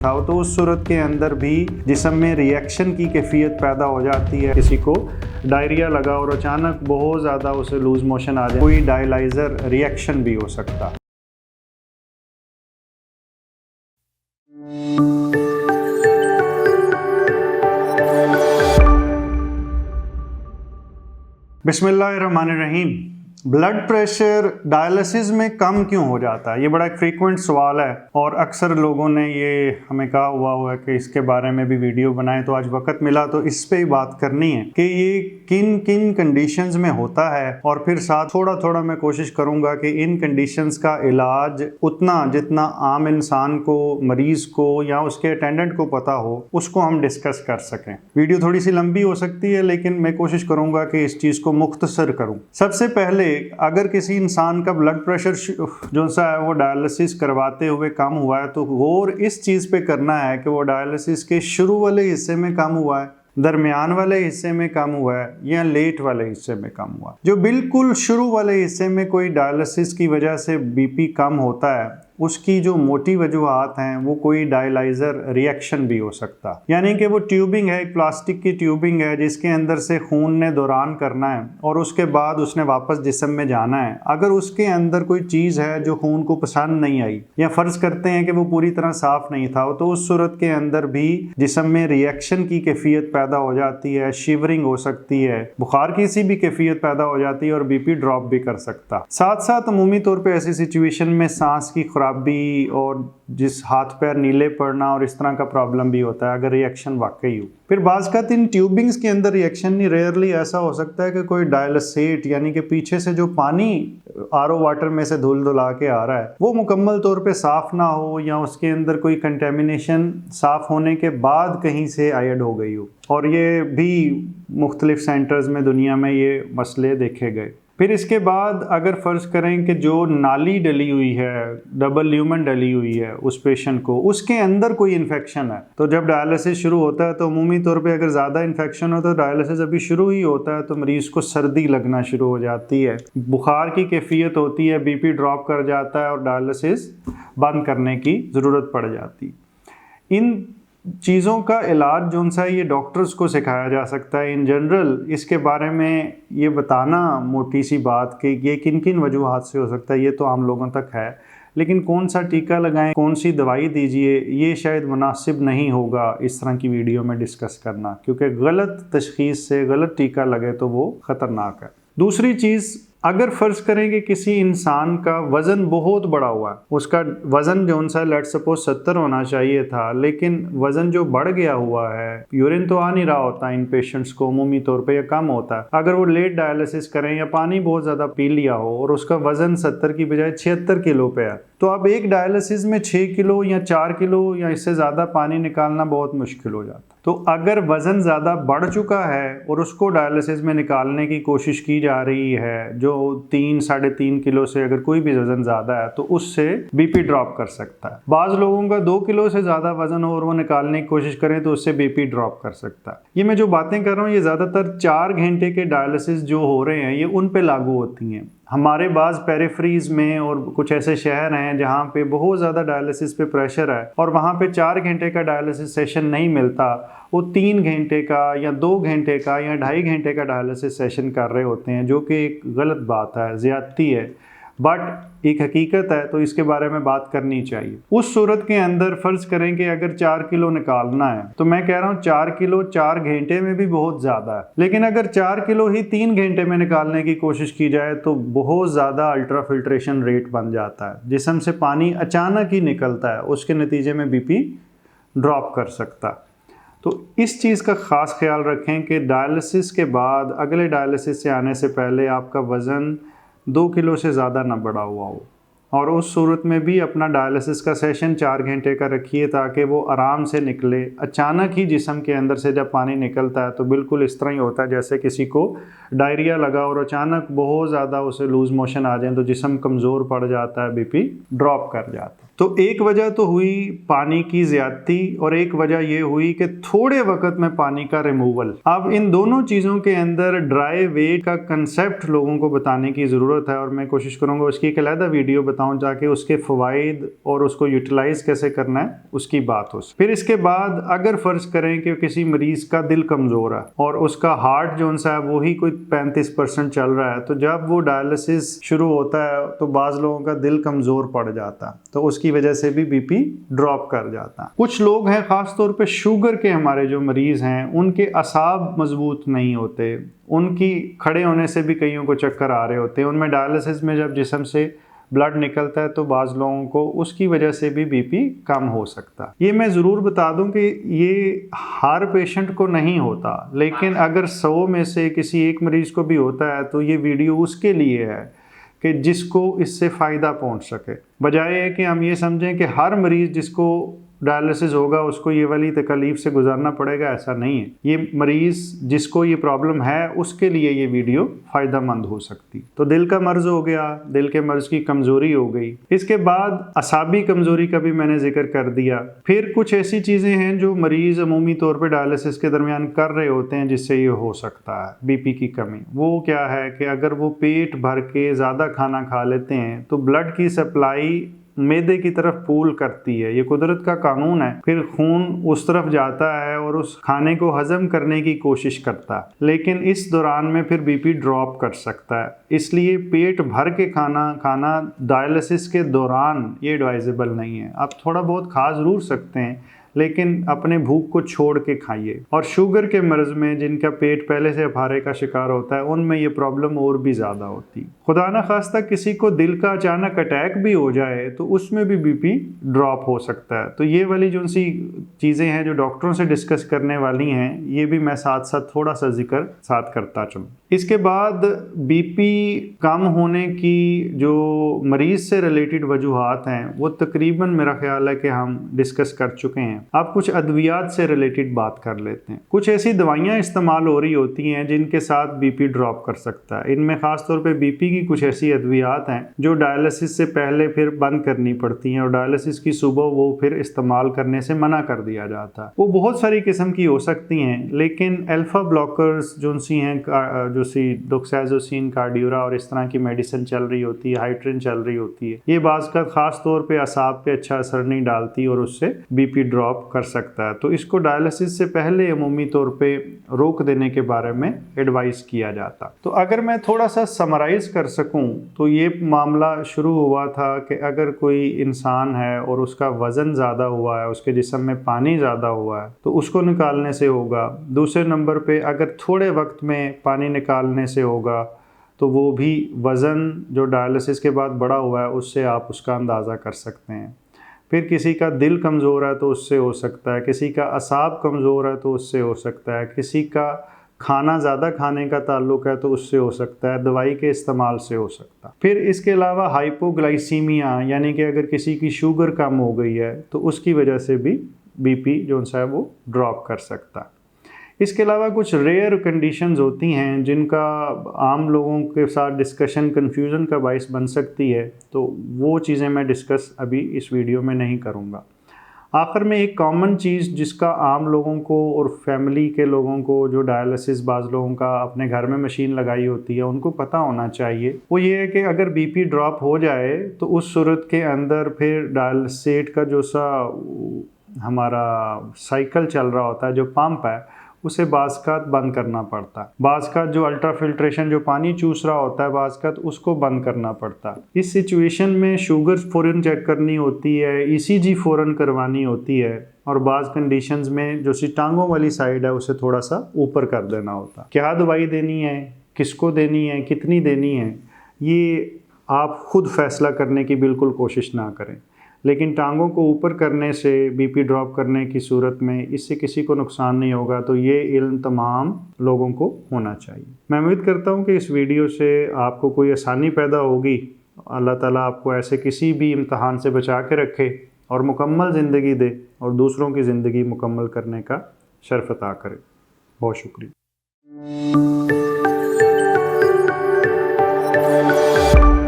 था तो उस सूरत के अंदर भी जिस्म में रिएक्शन की कैफियत पैदा हो जाती है। किसी को डायरिया लगा और अचानक बहुत ज़्यादा उसे लूज मोशन आ जाए, कोई डायलाइज़र रिएक्शन भी हो सकता। बिस्मिल्लाहिर्रहमानिर्रहीम। ब्लड प्रेशर डायलिसिस में कम क्यों हो जाता है? ये बड़ा एक फ्रीक्वेंट सवाल है और अक्सर लोगों ने ये हमें कहा हुआ है कि इसके बारे में भी वीडियो बनाएं, तो आज वक्त मिला तो इस पे ही बात करनी है कि ये किन किन कंडीशंस में होता है, और फिर साथ थोड़ा थोड़ा मैं कोशिश करूंगा कि इन कंडीशंस का इलाज उतना जितना आम इंसान को, मरीज को या उसके अटेंडेंट को पता हो, उसको हम डिस्कस कर सकें। वीडियो थोड़ी सी लंबी हो सकती है लेकिन मैं कोशिश करूंगा कि इस चीज़ को मुख्तसर करूं। सबसे पहले अगर किसी इंसान का ब्लड प्रेशर जो सा है वो डायलिसिस करवाते हुए कम हुआ है, तो गौर इस चीज़ पे करना है कि वो डायलिसिस के शुरू वाले हिस्से में कम हुआ है, दरमियान वाले हिस्से में कम हुआ है या लेट वाले हिस्से में कम हुआ है। जो बिल्कुल शुरू वाले हिस्से में कोई डायलिसिस की वजह से बीपी कम होता है, उसकी जो मोटी वजूहात हैं वो कोई डायलाइज़र रिएक्शन भी हो सकता, यानी कि वो ट्यूबिंग है, एक प्लास्टिक की ट्यूबिंग है जिसके अंदर से खून ने दौरान करना है और उसके बाद उसने वापस जिस्म में जाना है। अगर उसके अंदर कोई चीज़ है जो खून को पसंद नहीं आई, या फ़र्ज़ करते हैं कि वो पूरी तरह साफ़ नहीं था, तो उस सूरत के अंदर भी जिस्म में रिएक्शन की कैफियत पैदा हो जाती है, शिवरिंग हो सकती है, बुखार की सी भी कैफियत पैदा हो जाती है और बीपी ड्रॉप भी कर सकता। साथ साथ अमूमी तौर पर ऐसी सिचुएशन में सांस की भी और जिस हाथ पैर नीले पड़ना और इस तरह का प्रॉब्लम भी होता है अगर रिएक्शन वाकई हो। फिर बाज़ इन ट्यूबिंग्स के अंदर रिएक्शन नहीं, रेयरली ऐसा हो सकता है कि कोई डायलिसेट यानी कि पीछे से जो पानी आरओ वाटर में से धुल धुला के आ रहा है वो मुकम्मल तौर पे साफ़ ना हो, या उसके अंदर कोई कंटेमिनेशन साफ़ होने के बाद कहीं से ऐड हो गई हो, और ये भी मुख्तलिफ सेंटर्स में दुनिया में ये मसले देखे गए। फिर इसके बाद अगर फ़र्ज़ करें कि जो नाली डली हुई है, डबल ल्यूमन डली हुई है उस पेशेंट को, उसके अंदर कोई इन्फेक्शन है, तो जब डायलिसिस शुरू होता है तो अमूमी तौर पे अगर ज़्यादा इन्फेक्शन हो तो डायलिसिस अभी शुरू ही होता है तो मरीज़ को सर्दी लगना शुरू हो जाती है, बुखार की कैफियत होती है, बीपी ड्रॉप कर जाता है और डायलिसिस बंद करने की ज़रूरत पड़ जाती। इन चीज़ों का इलाज जो सा ये डॉक्टर्स को सिखाया जा सकता है। इन जनरल इसके बारे में ये बताना मोटी सी बात कि ये किन किन वजूहात से हो सकता है ये तो आम लोगों तक है, लेकिन कौन सा टीका लगाएं, कौन सी दवाई दीजिए, ये शायद मुनासिब नहीं होगा इस तरह की वीडियो में डिस्कस करना, क्योंकि गलत तशखीस से गलत टीका लगे तो वो ख़तरनाक है। दूसरी चीज़, अगर फ़र्ज़ करें कि किसी इंसान का वज़न बहुत बड़ा हुआ है, उसका वज़न जो सा लेट सपोज 70 होना चाहिए था, लेकिन वज़न जो बढ़ गया हुआ है, यूरिन तो आ नहीं रहा होता इन पेशेंट्स को अमूमी तौर पे, या कम होता है, अगर वो लेट डायलिसिस करें या पानी बहुत ज़्यादा पी लिया हो और उसका वज़न 70 की बजाय 76 किलो पे है, तो अब एक डायलिसिस में 6 किलो या 4 किलो या इससे ज़्यादा पानी निकालना बहुत मुश्किल हो जाता। तो अगर वज़न ज़्यादा बढ़ चुका है और उसको डायलिसिस में निकालने की कोशिश की जा रही है, जो 3-3.5 किलो से अगर कोई भी वज़न ज़्यादा है तो उससे बीपी ड्रॉप कर सकता है। बाज़ लोगों का 2 किलो से ज़्यादा वज़न हो और वो निकालने की कोशिश करें तो उससे बीपी ड्रॉप कर सकता है। ये मैं जो बातें कर रहा हूँ ये ज़्यादातर 4 घंटे के डायलिसिस जो हो रहे हैं ये उन पे लागू होती हैं। हमारे बाज़ पेरिफेरीज में और कुछ ऐसे शहर हैं जहाँ पे बहुत ज़्यादा डायलिसिस पे प्रेशर है और वहाँ पे 4 घंटे का डायलिसिस सेशन नहीं मिलता, वो 3 घंटे का या 2 घंटे का या 2.5 घंटे का डायलिसिस सेशन कर रहे होते हैं, जो कि एक गलत बात है, ज़्यादती है, बट एक हकीकत है तो इसके बारे में बात करनी चाहिए। उस सूरत के अंदर फ़र्ज़ करें कि अगर 4 किलो निकालना है तो मैं कह रहा हूँ 4 किलो 4 घंटे में भी बहुत ज़्यादा है, लेकिन अगर 4 किलो ही 3 घंटे में निकालने की कोशिश की जाए तो बहुत ज़्यादा अल्ट्रा फिल्ट्रेशन रेट बन जाता है, जिस्म से पानी अचानक ही निकलता है, उसके नतीजे में बीपी ड्रॉप कर सकता। तो इस चीज़ का ख़ास ख्याल रखें कि डायलिसिस के बाद अगले डायलिसिस से आने से पहले आपका वज़न 2 किलो से ज़्यादा ना बढ़ा हुआ हो, और उस सूरत में भी अपना डायलिसिस का सेशन 4 घंटे का रखिए ताकि वो आराम से निकले। अचानक ही जिस्म के अंदर से जब पानी निकलता है तो बिल्कुल इस तरह ही होता है जैसे किसी को डायरिया लगा और अचानक बहुत ज़्यादा उसे लूज़ मोशन आ जाए तो जिस्म कमज़ोर पड़ जाता है, बीपी ड्रॉप कर जाता है। तो एक वजह तो हुई पानी की ज्यादती और एक वजह ये हुई कि थोड़े वक्त में पानी का रिमूवल। अब इन दोनों चीज़ों के अंदर ड्राई वेट का कंसेप्ट लोगों को बताने की ज़रूरत है और मैं कोशिश करूँगा उसकी एक अलग वीडियो बताऊँ ताकि उसके फ़वाइद और उसको यूटिलाइज़ कैसे करना है उसकी बात हो। फिर इसके बाद अगर फ़र्ज़ करें कि किसी मरीज़ का दिल कमज़ोर है और उसका हार्ट जो सा है वही कोई 35% चल रहा है, तो जब वो डायलिसिस शुरू होता है तो बाज़ लोगों का दिल कमज़ोर पड़ जाता है, तो उसकी वजह से भी बीपी ड्रॉप कर जाता है। कुछ लोग हैं ख़ास तौर पे शुगर के हमारे जो मरीज़ हैं उनके असाब मजबूत नहीं होते, उनकी खड़े होने से भी कईयों को चक्कर आ रहे होते हैं। उनमें डायलिसिस में जब जिस्म से ब्लड निकलता है तो बाज़ लोगों को उसकी वजह से भी बीपी कम हो सकता है। ये मैं ज़रूर बता दूं कि ये हर पेशेंट को नहीं होता, लेकिन अगर 100 में से किसी एक मरीज़ को भी होता है तो ये वीडियो उसके लिए है कि जिसको इससे फ़ायदा पहुंच सके। बजाय है कि हम ये समझें कि हर मरीज़ जिसको डायलिसिस होगा उसको ये वाली तकलीफ़ से गुजरना पड़ेगा, ऐसा नहीं है। ये मरीज़ जिसको ये प्रॉब्लम है उसके लिए ये वीडियो फ़ायदा मंद हो सकती। तो दिल का मर्ज़ हो गया, दिल के मर्ज़ की कमज़ोरी हो गई, इसके बाद असाबी कमज़ोरी का भी मैंने जिक्र कर दिया। फिर कुछ ऐसी चीज़ें हैं जो मरीज़ अमूमी तौर पर डायलिसिस के दरमियान कर रहे होते हैं जिससे ये हो सकता है बीपी की कमी। वो क्या है कि अगर वो पेट भर के ज़्यादा खाना खा लेते हैं तो ब्लड की सप्लाई मैदे की तरफ पूल करती है, ये कुदरत का कानून है। फिर खून उस तरफ जाता है और उस खाने को हजम करने की कोशिश करता है, लेकिन इस दौरान में फिर बीपी ड्रॉप कर सकता है। इसलिए पेट भर के खाना डायलिसिस के दौरान ये एडवाइजेबल नहीं है। आप थोड़ा बहुत खा ज़रूर सकते हैं लेकिन अपने भूख को छोड़ के खाइए। और शुगर के मर्ज़ में जिनका पेट पहले से अफारे का शिकार होता है उनमें ये प्रॉब्लम और भी ज़्यादा होती है। खुदा न खास्ता किसी को दिल का अचानक अटैक भी हो जाए तो उसमें भी बीपी ड्रॉप हो सकता है। तो ये वाली जो सी चीज़ें हैं जो डॉक्टरों से डिस्कस करने वाली हैं, ये भी मैं साथ साथ थोड़ा सा जिक्र साथ करता चलूँ। इसके बाद बीपी कम होने की जो मरीज़ से रिलेटेड वजूहात हैं वो तकरीबन मेरा ख्याल है कि हम डिस्कस कर चुके हैं। अब कुछ अद्वियात से रिलेटेड बात कर लेते हैं। कुछ ऐसी दवाइयाँ इस्तेमाल हो रही होती हैं जिनके साथ बीपी ड्रॉप कर सकता है। इनमें ख़ास तौर पे बीपी की कुछ ऐसी अद्वियात हैं जो डायलिसिस से पहले फिर बंद करनी पड़ती हैं और डायलिसिस की सुबह वो फिर इस्तेमाल करने से मना कर दिया जाता है। वो बहुत सारी किस्म की हो सकती हैं, लेकिन अल्फा ब्लॉकर्स जो सी हैं, जो सी डोक्साइजोसिन, कार्डियोरा और इस तरह की मेडिसिन चल रही होती है, हाइड्रिन चल रही होती है, ये बाज़ का ख़ास तौर पे असाब पे अच्छा असर नहीं डालती और उससे बीपी ड्रॉप कर सकता है। तो इसको डायलिसिस से पहले अमूमी तौर पे रोक देने के बारे में एडवाइस किया जाता। तो अगर मैं थोड़ा सा समराइज कर सकूं तो ये मामला शुरू हुआ था कि अगर कोई इंसान है और उसका वज़न ज़्यादा हुआ है, उसके जिस्म में पानी ज़्यादा हुआ है, तो उसको निकालने से होगा। दूसरे नंबर पे अगर थोड़े वक्त में पानी निकालने से होगा तो वो भी वज़न जो डायलिसिस के बाद बढ़ा हुआ है उससे आप उसका अंदाज़ा कर सकते हैं। फिर किसी का दिल कमज़ोर है तो उससे हो सकता है, किसी का असाब कमज़ोर है तो उससे हो सकता है, किसी का खाना ज़्यादा खाने का ताल्लुक़ है तो उससे हो सकता है, दवाई के इस्तेमाल से हो सकता है। फिर इसके अलावा हाइपोग्लाइसीमिया यानी कि अगर किसी की शुगर कम हो गई है तो उसकी वजह से भी बीपी जो है वो ड्रॉप कर सकता है। इसके अलावा कुछ रेयर कंडीशंस होती हैं जिनका आम लोगों के साथ डिस्कशन कन्फ्यूज़न का बाइस बन सकती है, तो वो चीज़ें मैं डिस्कस अभी इस वीडियो में नहीं करूँगा। आखिर में एक कॉमन चीज़ जिसका आम लोगों को और फैमिली के लोगों को जो डायलिसिस बाज़ लोगों का अपने घर में मशीन लगाई होती है उनको पता होना चाहिए, वो ये है कि अगर बीपी ड्रॉप हो जाए तो उस सूरत के अंदर फिर डायलिसेट का जो सा हमारा साइकिल चल रहा होता है, जो पंप है, उसे बाज़ बंद करना पड़ता है। बाज़ जो अल्ट्रा फिल्ट्रेशन जो पानी चूस रहा होता है बाज़ उसको बंद करना पड़ता है। इस सिचुएशन में शुगर फ़ौरन चेक करनी होती है, ईसीजी फ़ौरन करवानी होती है और बाज़ कंडीशंस में जो सी टांगों वाली साइड है उसे थोड़ा सा ऊपर कर देना होता है। क्या दवाई देनी है, किसको देनी है, कितनी देनी है, ये आप खुद फैसला करने की बिल्कुल कोशिश ना करें, लेकिन टांगों को ऊपर करने से बीपी ड्रॉप करने की सूरत में इससे किसी को नुकसान नहीं होगा। तो ये इल्म तमाम लोगों को होना चाहिए। मैं उम्मीद करता हूँ कि इस वीडियो से आपको कोई आसानी पैदा होगी। अल्लाह ताला आपको ऐसे किसी भी इम्तहान से बचा के रखे और मुकम्मल ज़िंदगी दे और दूसरों की ज़िंदगी मुकम्मल करने का शर्फ अता करे। बहुत शुक्रिया।